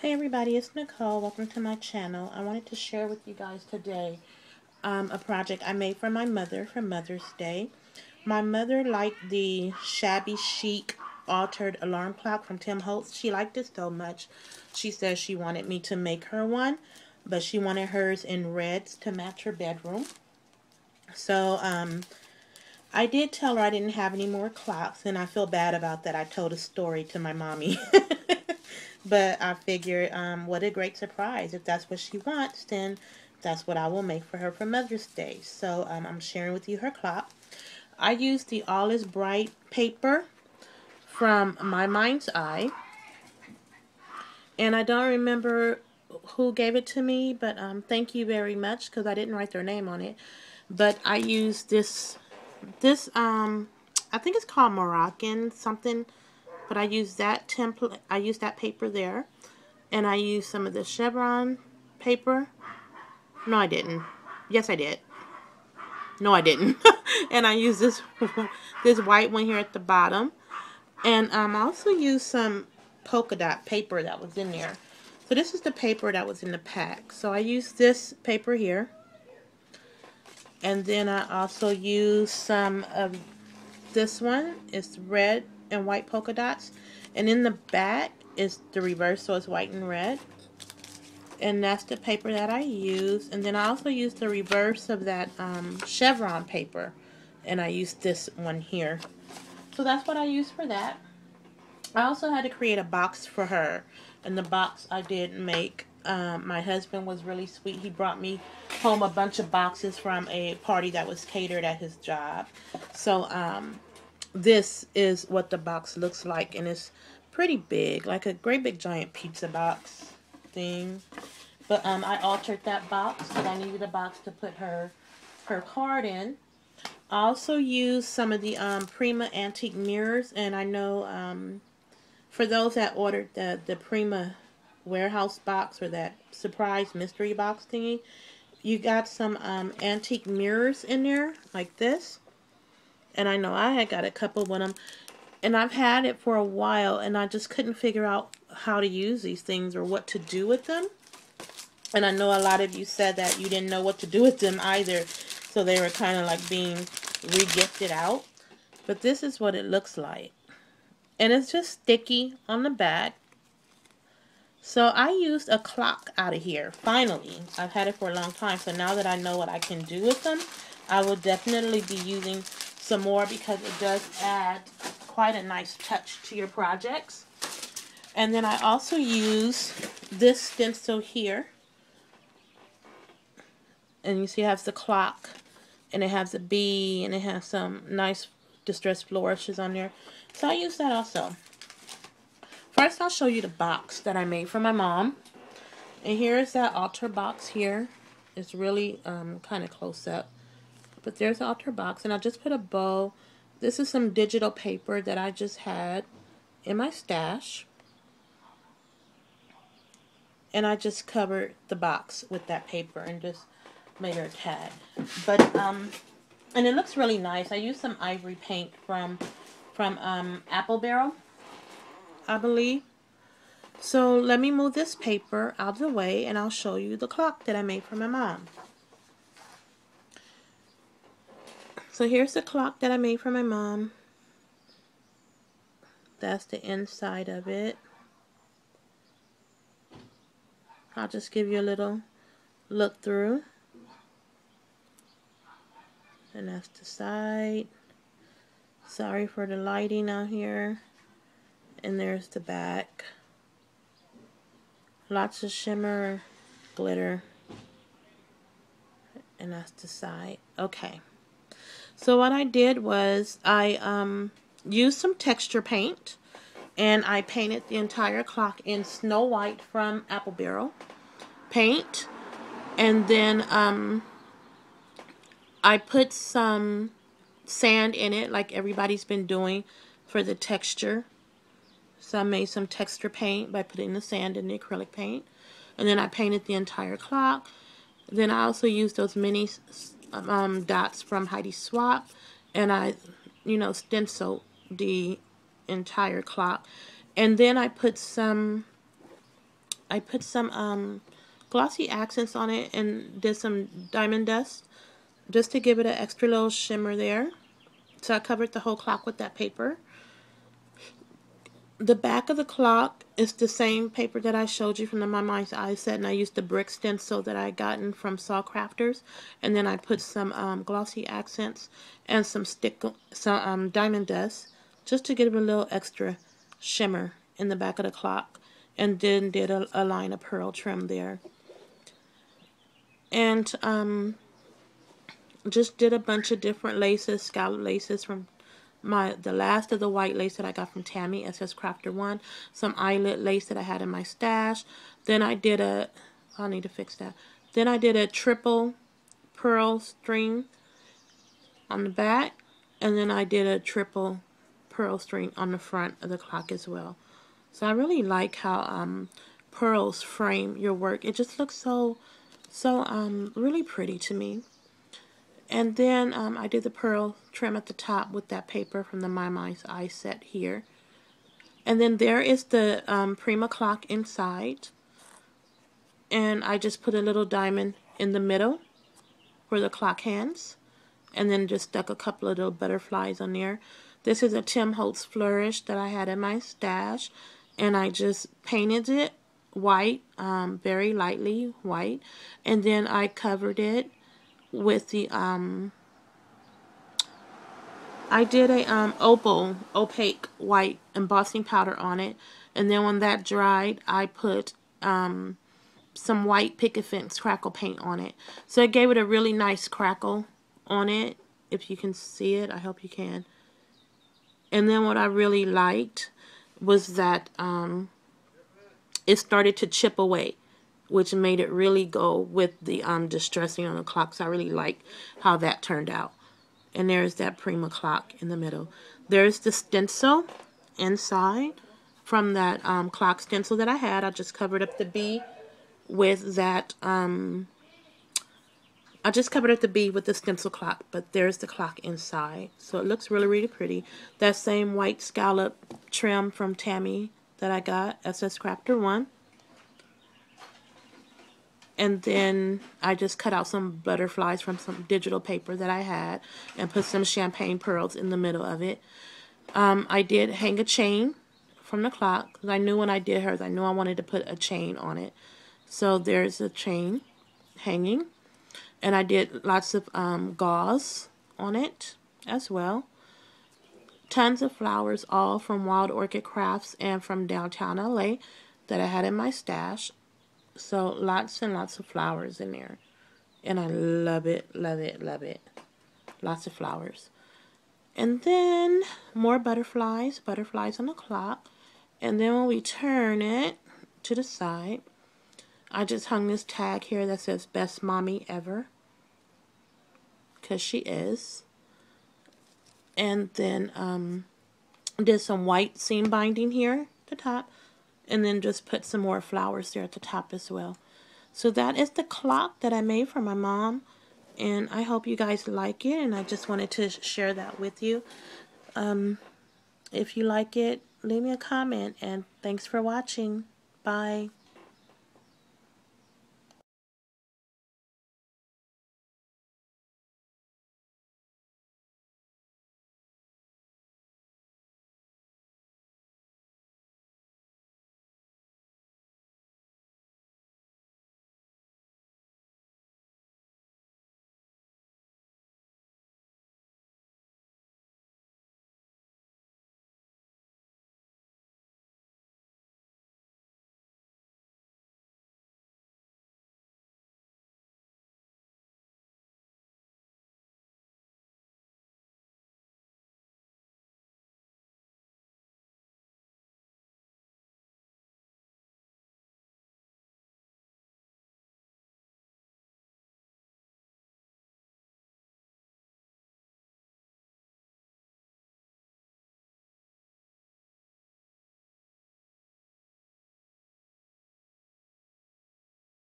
Hey everybody, it's Nicole. Welcome to my channel. I wanted to share with you guys today a project I made for my mother for Mother's Day. My mother liked the shabby chic altered alarm clock from Tim Holtz. She liked it so much. She says she wanted me to make her one, but she wanted hers in reds to match her bedroom. So I did tell her I didn't have any more clocks, and I feel bad about that. I told a story to my mommy. But I figured, what a great surprise. If that's what she wants, then that's what I will make for her for Mother's Day. So I'm sharing with you her clock. I used the All Is Bright paper from My Mind's Eye. And I don't remember who gave it to me, but thank you very much because I didn't write their name on it. But I used this I think it's called Moroccan something, but I used that template. I used that paper there. And I used some of the chevron paper. No, I didn't. Yes, I did. No, I didn't. And I used this this white one here at the bottom. And I also used some polka dot paper that was in there. So this is the paper that was in the pack. So I used this paper here. And then I also used some of this one. It's red and white polka dots. And in the back is the reverse, so it's white and red. And that's the paper that I use. And then I also used the reverse of that chevron paper. And I used this one here. So that's what I used for that. I also had to create a box for her. And the box I did make, my husband was really sweet. He brought me home a bunch of boxes from a party that was catered at his job. So this is what the box looks like. And it's pretty big. Like a great big giant pizza box thing. But I altered that box because I needed a box to put her card in. I also used some of the Prima antique mirrors, and I know for those that ordered the Prima warehouse box or that surprise mystery box thingy, you got some antique mirrors in there like this. And I know I had got a couple with them, and I've had it for a while, and I just couldn't figure out how to use these things or what to do with them. And I know a lot of you said that you didn't know what to do with them either. So they were kind of like being re-gifted out. But this is what it looks like. And it's just sticky on the back. So I used a clock out of here. Finally. I've had it for a long time. So now that I know what I can do with them, I will definitely be using some more because it does add quite a nice touch to your projects. And then I also use this stencil here. And you see it has the clock, and it has a bee, and it has some nice distressed flourishes on there. So I use that also. First, I'll show you the box that I made for my mom. And here's that altar box here. It's really kind of close up. But there's the altar box, and I just put a bow. This is some digital paper that I just had in my stash. And I just covered the box with that paper and just made her a tag. But and it looks really nice. I used some ivory paint from Apple Barrel, I believe. So let me move this paper out of the way, and I'll show you the clock that I made for my mom. So here's the clock that I made for my mom. That's the inside of it. I'll just give you a little look through. And that's the side. Sorry for the lighting out here. And there's the back. Lots of shimmer, glitter. And that's the side. Okay. So what I did was I used some texture paint. And I painted the entire clock in Snow White from Apple Barrel paint. And then I put some sand in it like everybody's been doing for the texture. So I made some texture paint by putting the sand in the acrylic paint. And then I painted the entire clock. Then I also used those mini dots from Heidi Swapp. And I, stenciled the entire clock. And then I put some I put some glossy accents on it and did some diamond dust just to give it an extra little shimmer there. So I covered the whole clock with that paper. The back of the clock is the same paper that I showed you from the My Mind's Eye set, and I used the brick stencil that I gotten from Saw Crafters, and then I put some glossy accents and some diamond dust just to give it a little extra shimmer in the back of the clock, and then did a line of pearl trim there, and just did a bunch of different laces, scallop laces from the last of the white lace that I got from Tammy, SS Crafter 1, some eyelet lace that I had in my stash. Then I did I'll need to fix that. Then I did a triple pearl string on the back, and then I did a triple pearl string on the front of the clock as well. So I really like how pearls frame your work. It just looks so really pretty to me. And then I did the pearl trim at the top with that paper from the My Mind's Eye set here. And then there is the Prima clock inside. And I just put a little diamond in the middle for the clock hands. And then just stuck a couple of little butterflies on there. This is a Tim Holtz Flourish that I had in my stash. And I just painted it white, very lightly white. And then I covered it with the I did a opaque white embossing powder on it, and then when that dried I put some white picket fence crackle paint on it, so it gave it a really nice crackle on it. If you can see it, I hope you can. And then what I really liked was that it started to chip away, which made it really go with the distressing on the clock. So I really like how that turned out. And there's that Prima clock in the middle. There's the stencil inside from that clock stencil that I had. I just covered up the B with that. I just covered up the B with the stencil clock, but there's the clock inside. So it looks really, really pretty. That same white scallop trim from Tammy that I got, SS Crafter 1. And then I just cut out some butterflies from some digital paper that I had and put some champagne pearls in the middle of it. I did hang a chain from the clock because I knew when I did hers, I knew I wanted to put a chain on it. So there's a chain hanging. And I did lots of gauze on it as well. Tons of flowers, all from Wild Orchid Crafts and from downtown LA that I had in my stash. So lots and lots of flowers in there. And I love it, love it, love it. Lots of flowers. And then more butterflies on the clock. And then when we turn it to the side, I just hung this tag here that says Best Mommy Ever. Because she is. And then did some white seam binding here at the top. And then just put some more flowers there at the top as well. So that is the clock that I made for my mom. And I hope you guys like it. And I just wanted to share that with you. If you like it, leave me a comment. And thanks for watching. Bye.